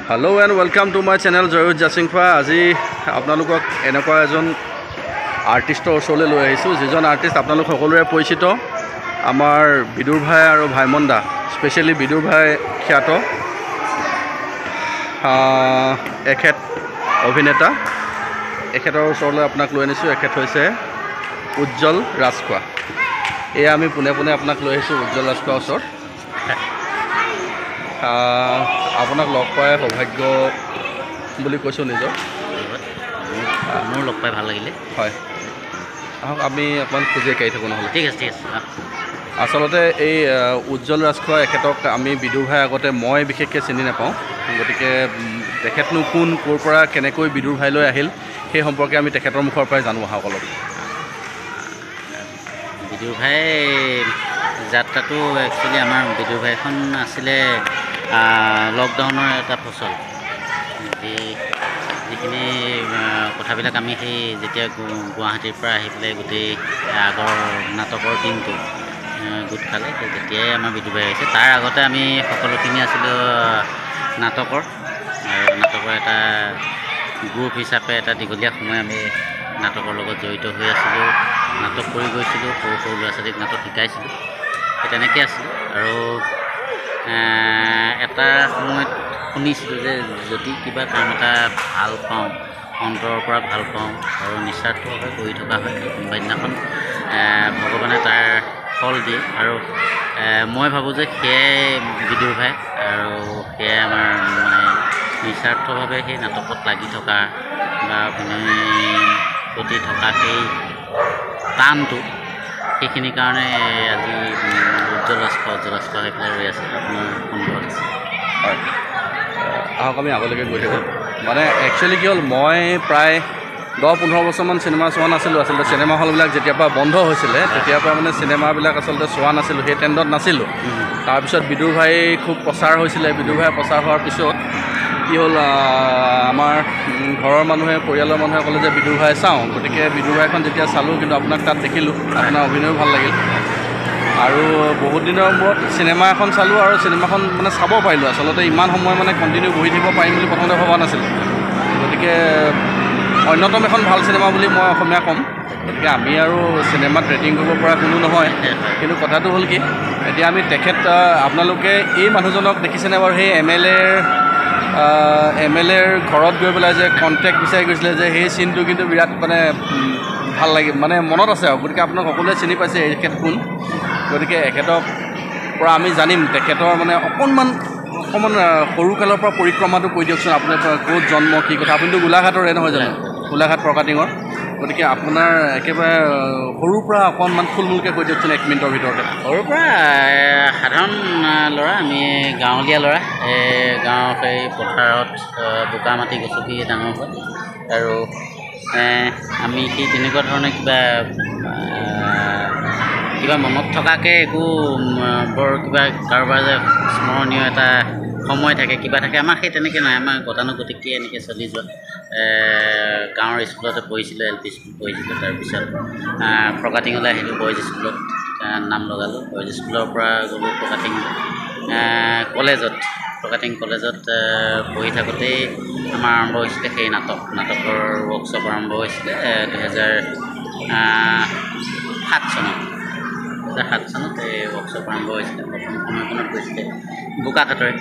Hello and welcome to my channel Joyut Jasingfa. আজি আপোনালোকক এনেকুৱা এজন আৰ্টিষ্টৰ ওচৰলৈ লৈ আহিছোঁ যিজন আৰ্টিষ্ট আপোনালোক সকলোৰে পৰিচিত আমাৰ বিদুৰ ভাই আৰু ভাইমন্দা স্পেশালি বিদুৰ ভাই খ্যাত এখেত অভিনেতা এখেতৰ ওচৰলৈ আপোনাক লৈ আনিছোঁ এখেত হৈছে উজ্জ্বল ৰাজখোৱা এয়া আমি পুনে পুনে আপোনাক লৈ আহিছোঁ উজ্জ্বল ৰাজখোৱাৰ ওচৰত আপোনাক লগ পাই সৌভাগ্য বুলি কৈছোঁ নিজৰ মোৰ লগ পাই ভাল লাগিলে হয় আহক আমি অকণমান খুজি কাঢ়ি থাকোঁ নহ'লে ঠিক আছে আচলতে এই উজ্জ্বল ৰাজখোৱা এখেতক আমি বিদুৰ ভাই আগতে মই বিশেষকৈ চিনি নাপাওঁ গতিকে তেখেতনো কোন ক'ৰ পৰা কেনেকৈ বিদুৰ ভাইলৈ আহিল সেই সম্পৰ্কে আমি তেখেতৰ মুখৰ পৰাই জানো আহক অলপ বিদুৰ ভাই যাত্ৰাটো একচুৱেলি আমাৰ বিদুৰ ভাইখন আছিলে লকডাউনৰ এটা ফচল যিখিনি কথাবিলাক আমি সেই যেতিয়া গুৱাহাটীৰ পৰা আহি পেলাই গোটেই আগৰ নাটকৰ টিমটো গোট খালে তেতিয়াই আমাৰ বিদুৰ ভাই আহিছে তাৰ আগতে আমি সকলোখিনি আছিলোঁ নাটকৰ আৰু নাটকৰ এটা গ্ৰুপ হিচাপে এটা দীঘলীয়া সময় আমি নাটকৰ লগত জড়িত হৈ আছিলোঁ নাটক কৰি গৈছিলোঁ সৰু সৰু ল'ৰা ছোৱালীক নাটক শিকাইছিলোঁ সেই তেনেকৈ আছিলোঁ আৰু এটা সময়ত শুনিছিলোঁ যে যদি কিবা কাম এটা ভাল পাওঁ অন্তৰৰ পৰা ভাল পাওঁ আৰু নিস্বাৰ্থভাৱে কৰি থকা হয় কোনোবা দিনাখন ভগৱানে তাৰ ফল দিয়ে আৰু মই ভাবোঁ যে সেয়াই বিদুৰ ভাই আৰু সেয়াই আমাৰ মানে নিস্বাৰ্থভাৱে সেই নাটকত লাগি থকা বা অভিনয়ৰ প্ৰতি থকা সেই টানটো সেইখিনিৰ কাৰণে আজি উজ্জ্বল ৰাজখোৱা হৈ পেলাই ৰৈ আছে আপোনাৰ সন্মুখত আছে হয় আহক আমি আগলৈকে গৈ থাকোঁ মানে একচুৱেলি কি হ'ল মই প্ৰায় 10-15 বছৰমান চিনেমা চোৱা নাছিলোঁ আচলতে চিনেমা হলবিলাক যেতিয়াৰ পৰা বন্ধ হৈছিলে তেতিয়াৰ পৰা মানে চিনেমাবিলাক আচলতে চোৱা নাছিলোঁ সেই ট্ৰেণ্ডত নাছিলোঁ তাৰপিছত বিদুৰ ভাই খুব প্ৰচাৰ হৈছিলে বিদুৰ ভাই প্ৰচাৰ হোৱাৰ পিছত কি হ'ল আমাৰ ঘৰৰ মানুহে পৰিয়ালৰ মানুহে ক'লে যে বিদুৰ ভাই চাওঁ গতিকে বিদুৰ ভাইখন যেতিয়া চালোঁ কিন্তু আপোনাক তাত দেখিলোঁ আপোনাৰ অভিনয়ো ভাল লাগিল আৰু বহুত দিনৰ মূৰত চিনেমা এখন চালোঁ আৰু চিনেমাখন মানে চাব পাৰিলোঁ আচলতে ইমান সময় মানে কণ্টিনিউ বহি থাকিব পাৰিম বুলি প্ৰথমতে ভবা নাছিলোঁ গতিকে অন্যতম এখন ভাল চিনেমা বুলি মই অসমীয়া ক'ম গতিকে আমি আৰু চিনেমাত ৰেটিং কৰিব পৰা কোনো নহয় কিন্তু কথাটো হ'ল কি এতিয়া আমি তেখেত আপোনালোকে এই মানুহজনক দেখিছেনে বাৰু সেই এম এল এৰ ঘৰত গৈ পেলাই যে কণ্টেক্ট বিচাৰি গৈছিলে যে সেই চিনটো কিন্তু বিৰাট মানে ভাল লাগে মানে মনত আছে আৰু গতিকে আপোনাক সকলোৱে চিনি পাইছে এখেত কোন গতিকে এখেতক পৰা আমি জানিম তেখেতৰ মানে অকণমান সৰুকালৰ পৰা পৰিক্ৰমাটো কৈ দিয়কচোন আপোনাৰ ক'ত জন্ম কি কথা আপুনিতো গোলাঘাটৰে নহয় জানো গোলাঘাট প্ৰকাটিঙৰ গতিকে আপোনাৰ একেবাৰে সৰুৰ পৰা অকণমান থুলমূলকৈ কৈ দিয়কচোন 1 মিনিটৰ ভিতৰতে সৰুৰ পৰা সাধাৰণ ল'ৰা আমি গাঁৱলীয়া ল'ৰা গাঁৱৰ সেই পথাৰত বোকা মাটি গছকি ডাঙৰ হয় আৰু আমি সেই তেনেকুৱা ধৰণে কিবা মনত থকাকৈ একো বৰ কিবা কাৰোবাৰ যে স্মৰণীয় এটা সময় থাকে কিবা থাকে আমাৰ সেই তেনেকৈ নাই আমাৰ গতানুগতিকে এনেকৈ চলি যোৱা গাঁৱৰ স্কুলতে পঢ়িছিলোঁ LP স্কুল পঢ়িছিলোঁ তাৰপিছত প্ৰকাটিঙলৈ আহিলোঁ বইজ স্কুলত নাম লগালোঁ বইজ স্কুলৰ পৰা গ'লোঁ প্ৰকাটিং কলেজত পঢ়ি থাকোঁতেই আমাৰ আৰম্ভ হৈছিলে সেই নাটকৰ ৱৰ্কশ্বপ আৰম্ভ হৈছিলে 2007 চনত এই ৱৰ্কশ্বপ আৰম্ভ হৈছিলে প্ৰথম সময়খনত গৈছিলে বোকাখাটৰে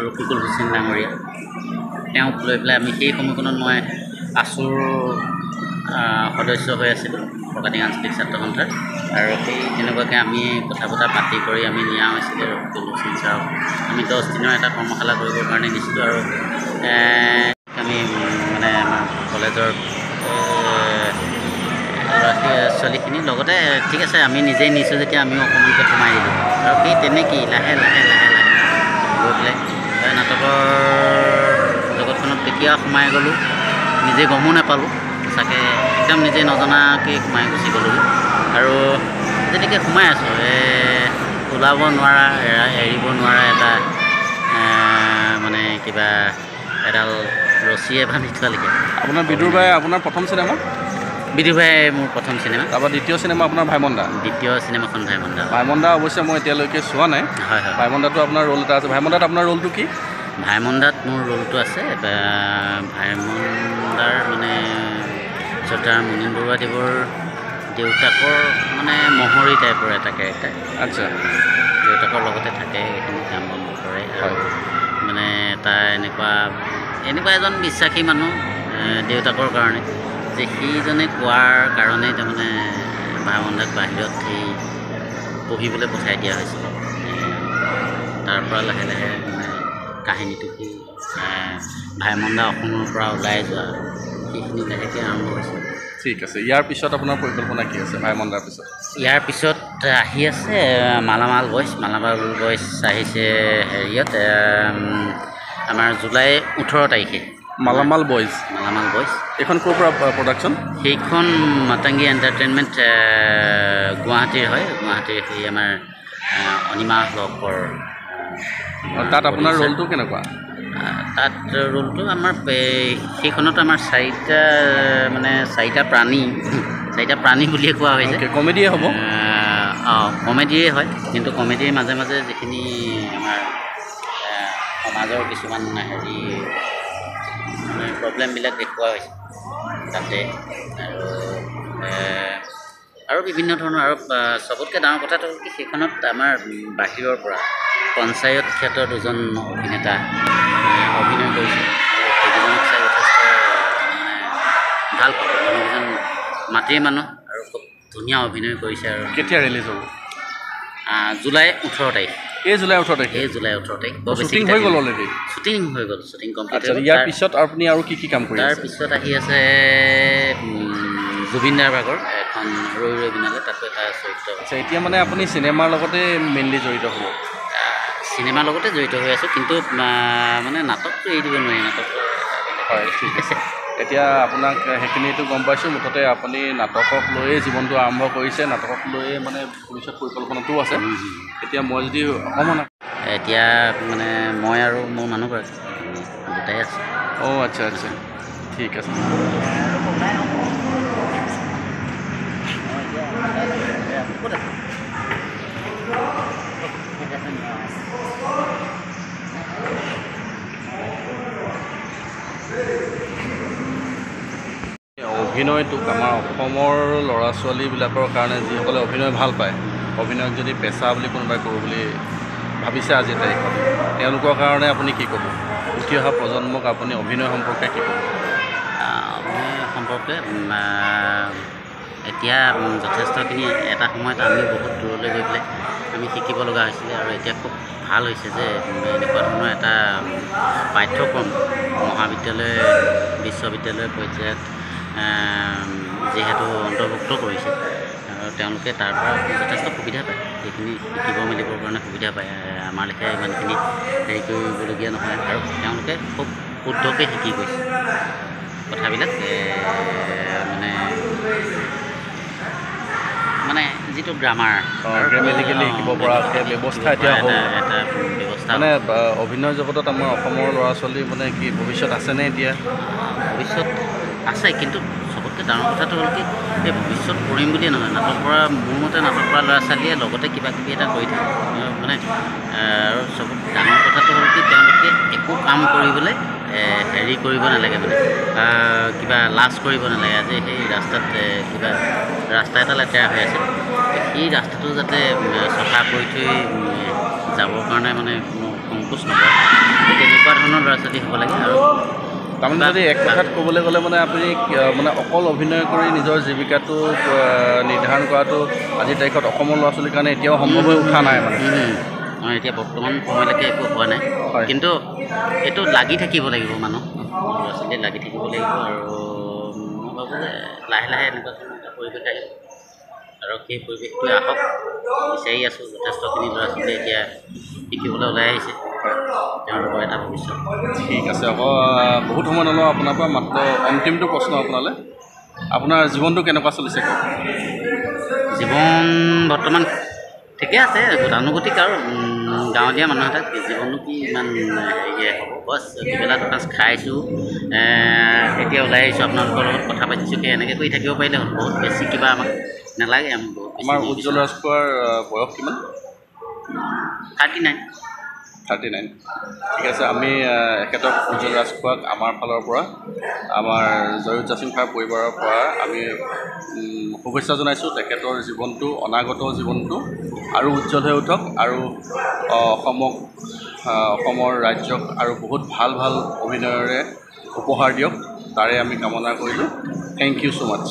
ৰফিকুল হুছেইন ডাঙৰীয়া তেওঁক লৈ পেলাই আমি সেই সময়খনত মই আছুৰ সদস্য হৈ আছিলোঁ প্ৰকাটিং আঞ্চলিক ছাত্ৰ সন্থাৰ আৰু সেই তেনেকুৱাকৈ আমি কথা বতৰা পাতি কৰি আমি নিয়া হৈছিলে ৰফিকুল হুছেইন ছাৰক আমি 10 দিনৰ এটা কৰ্মশালা কৰিবৰ কাৰণে নিছিলোঁ আৰু আমি মানে আমাৰ কলেজৰ ছোৱালীখিনিৰ লগতে ঠিক আছে আমি নিজেই নিছোঁ যেতিয়া আমিও অকণমানকৈ সোমাই দিলোঁ আৰু সেই তেনেকেই লাহে লাহে গৈ পেলাই নাটকৰ জগতখনত কেতিয়া সোমাই গ'লোঁ নিজে গমো নাপালোঁ সঁচাকৈ একদম নিজে নজনাকৈ সোমাই গুচি গ'লোঁ আৰু তেনেকৈ সোমাই আছোঁ ওলাব নোৱাৰা এৰিব নোৱাৰা এটা মানে কিবা এডাল ৰছীয়ে বান্ধি থোৱা লিখে আপোনাৰ বিদুৰ ভাই আপোনাৰ প্ৰথম চিনেমা বিদুৰ ভাই মোৰ প্ৰথম চিনেমা তাৰপৰা দ্বিতীয় চিনেমা আপোনাৰ ভাইমন্দা দ্বিতীয় চিনেমাখন ভাইমন্দা অৱশ্যে মই এতিয়ালৈকে চোৱা নাই হয় ভাইমন্দাটো আপোনাৰ ৰোল এটা আছে ভাইমন্দাত আপোনাৰ ৰোলটো কি ভাইমন্দাত মোৰ ৰোলটো আছে। ভাইমন্দাৰ মানে শ্ৰদ্ধাৰ মুনীন বৰুৱাদেৱৰ দেউতাকৰ মানে মহৰী টাইপৰ এটা কেৰেক্টাৰ। আচ্ছা, দেউতাকৰ লগতে থাকে, এইখিনি কাম বন কৰে আৰু মানে তাৰ এনেকুৱা এজন বিশ্বাসী মানুহ দেউতাকৰ কাৰণে, যে সিজনে কোৱাৰ কাৰণেই তাৰমানে ভাইমন্দাক বাহিৰত সেই পঢ়িবলৈ পঠাই দিয়া হৈছিল। তাৰ পৰা লাহে লাহে মানে কাহিনীটো কি ভাইমন্দা অসমৰ পৰা ওলাই যোৱা সেইখিনি লাহেকৈ আৰম্ভ হৈছে। ঠিক আছে, ইয়াৰ পিছত আপোনাৰ পৰিকল্পনা কি আছে ভাইমন্দাৰ পিছত? ইয়াৰ পিছত আহি আছে মালামাল বইজ আহিছে হেৰিয়ত আমাৰ জুলাই 18 তাৰিখে। মালামাল বইজ এইখন ক'ৰ পৰা প্ৰডাকশ্যন? সেইখন মাতাংগী এণ্টাৰটেইনমেণ্ট গুৱাহাটীৰ হয়। গুৱাহাটীৰ সেই আমাৰ অনিমা ব্লকৰ। তাত আপোনাৰ ৰোলটো কেনেকুৱা? তাত ৰোলটো আমাৰ সেইখনত আমাৰ চাৰিটা প্ৰাণী বুলিয়ে কোৱা হৈছে। কমেডিয়ে হ'ব? কমেডিয়ে হয়, কিন্তু কমেডিৰ মাজে মাজে যিখিনি আমাৰ সমাজৰ কিছুমান হেৰি মানে প্ৰব্লেমবিলাক দেখুওৱা হৈছে তাতে, আৰু বিভিন্ন ধৰণৰ। আৰু চবতকৈ ডাঙৰ কথাটো হ'ল কি, সেইখনত আমাৰ বাহিৰৰ পৰা পঞ্চায়ত খ্যাত দুজন অভিনেতা অভিনয় কৰিছে। আৰু সেইজনক চাই যথেষ্ট ভাল পাব। মানুহকেইজন মাটিৰ মানুহ আৰু খুব ধুনীয়া অভিনয় কৰিছে। আৰু কেতিয়া ৰিলিজ হ'ব? জুলাই 18 তাৰিখ। এই জুলাই 18 তাৰিখ? শ্বুটিং হৈ গ'ল অলৰেডি? শ্বুটিং কমপ্লিট হ'ল। ইয়াৰ পিছত আপুনি আৰু কি কাম কৰি আছে? তাৰ পিছত আহি আছে জুবিন দাৰ ভাগৰ এখন ৰৈ ৰৈ বিনালে, তাতো এটা চৰিত্ৰ আছে। এতিয়া মানে আপুনি চিনেমাৰ লগতে মেইনলি জড়িত হ'ব? চিনেমাৰ লগতে জড়িত হৈ আছোঁ, কিন্তু মানে নাটকটো এৰি দিব নোৱাৰি। নাটকটো হয়, ঠিক আছে। এতিয়া আপোনাক সেইখিনিতো গম পাইছোঁ, মুঠতে আপুনি নাটকক লৈয়ে জীৱনটো আৰম্ভ কৰিছে, নাটকক লৈয়ে মানে ভৱিষ্যত পৰিকল্পনাটোও আছে। এতিয়া মই যদি অকণমান এতিয়া মানে মই আৰু মোৰ মানুহগৰাকী দুটাই আছোঁ। আচ্ছা, ঠিক আছে। অভিনয়টোক আমাৰ অসমৰ ল'ৰা ছোৱালীবিলাকৰ কাৰণে, যিসকলে অভিনয় ভাল পায়, অভিনয়ক যদি পেচা বুলি কোনোবাই কৰোঁ বুলি ভাবিছে আজিৰ তাৰিখত, তেওঁলোকৰ কাৰণে আপুনি কি ক'ব? উঠি অহা প্ৰজন্মক আপুনি অভিনয় সম্পৰ্কে কি ক'ব? অভিনয় সম্পৰ্কে এতিয়া যথেষ্টখিনি এটা সময়ত আমি বহুত দূৰলৈ গৈ পেলাই আমি শিকিব লগা হৈছিলে, আৰু এতিয়া খুব ভাল হৈছে যে এনেকুৱা ধৰণৰ এটা পাঠ্যক্ৰম মহাবিদ্যালয় বিশ্ববিদ্যালয় পৰ্যায়ত যিহেতু অন্তৰ্ভুক্ত কৰিছে, আৰু তেওঁলোকে তাৰ পৰা যথেষ্ট সুবিধা পায়। সেইখিনি শিকিব মেলিবৰ কাৰণে সুবিধা পায়। আমাৰ লেখীয়া ইমানখিনি হেৰি কৰিবলগীয়া নহয়, আৰু তেওঁলোকে খুব শুদ্ধকৈ শিকি গৈছে কথাবিলাক। মানে যিটো গ্ৰামাৰ গ্ৰামেটিকেলি শিকিব পৰা ব্যৱস্থা এতিয়া হ'ল। এটা ব্যৱস্থা মানে অভিনয় জগতত আমাৰ অসমৰ ল'ৰা ছোৱালী মানে কি ভৱিষ্যত আছেনে? এতিয়া ভৱিষ্যত আছে, কিন্তু চবতকৈ ডাঙৰ কথাটো হ'ল কি, এই ভৱিষ্যত কৰিম বুলিয়ে নহয়, নাটক কৰা মোৰ মতে নাটক কৰা ল'ৰা ছোৱালীয়ে লগতে কিবা কিবি এটা কৰি থাকে মানে। আৰু চবতকৈ ডাঙৰ কথাটো হ'ল কি, তেওঁলোকে একো কাম কৰিবলৈ হেৰি কৰিব নালাগে, মানে কিবা লাজ কৰিব নালাগে। আজি সেই ৰাস্তাত কিবা ৰাস্তা এটা লেতেৰা হৈ আছে, সেই ৰাস্তাটো যাতে চফা কৰি থৈ যাবৰ কাৰণে মানে কোনো সংকোচ নকৰে, তেনেকুৱা ধৰণৰ ল'ৰা ছোৱালী হ'ব লাগে। আৰু তাৰমানে যদি এক কথাত ক'বলৈ গ'লে মানে আপুনি মানে অকল অভিনয় কৰি নিজৰ জীৱিকাটো নিৰ্ধাৰণ কৰাটো আজিৰ তাৰিখত অসমৰ ল'ৰা ছোৱালীৰ কাৰণে এতিয়াও সম্ভৱ হৈ উঠা নাই মানে। এতিয়া বৰ্তমান সময়লৈকে একো হোৱা নাই, কিন্তু এইটো লাগি থাকিব লাগিব, মানুহ ল'ৰা ছোৱালী লাগি থাকিব লাগিব। আৰু মই ভাবোঁ যে লাহে লাহে এনেকুৱা ধৰণৰ এটা পৰিৱেশ আহিব, আৰু সেই পৰিৱেশটোৱে আহক বিচাৰি আছোঁ। যথেষ্টখিনি ল'ৰা ছোৱালী এতিয়া শিকিবলৈ ওলাই আহিছে, তেওঁলোকৰ এটা ভৱিষ্যত। ঠিক আছে, আকৌ বহুত সময় নলওঁ আপোনাৰ পৰা, মাত্ৰ অন্তিমটো প্ৰশ্ন আপোনালৈ। আপোনাৰ জীৱনটো কেনেকুৱা চলিছে? জীৱন বৰ্তমান ঠিকে আছে, গতানুগতিক। আৰু গাঁৱলীয়া মানুহ এটা জীৱনো কি ইমান হেৰিয়ে হ'ব, বছ দুবেলা দুসাঁজ খাইছোঁ, এতিয়া ওলাই আহিছোঁ, আপোনালোকৰ লগত কথা পাতিছোঁ। সেই এনেকৈ কৰি থাকিব পাৰিলে হ'ল, বহুত বেছি কিবা আমাক নালাগে। আমাৰ উজ্জ্বল ৰাজখোৱাৰ বয়স কিমান? 39। 39 ঠিক আছে আমি এখেতক উজ্জ্বল ৰাজখোৱাক আমাৰ ফালৰ পৰা আমাৰ জয়ুত সিং ভাইৰ পৰিবাৰৰ পৰা আমি শুভেচ্ছা জনাইছোঁ তেখেতৰ জীৱনটো অনাগত জীৱনটো আৰু উজ্জ্বল হৈ উঠক আৰু অসমৰ ৰাজ্যক আৰু বহুত ভাল ভাল অভিনয়ৰে উপহাৰ দিয়ক তাৰে আমি কামনা কৰিলোঁ থেংক ইউ ছ' মাছ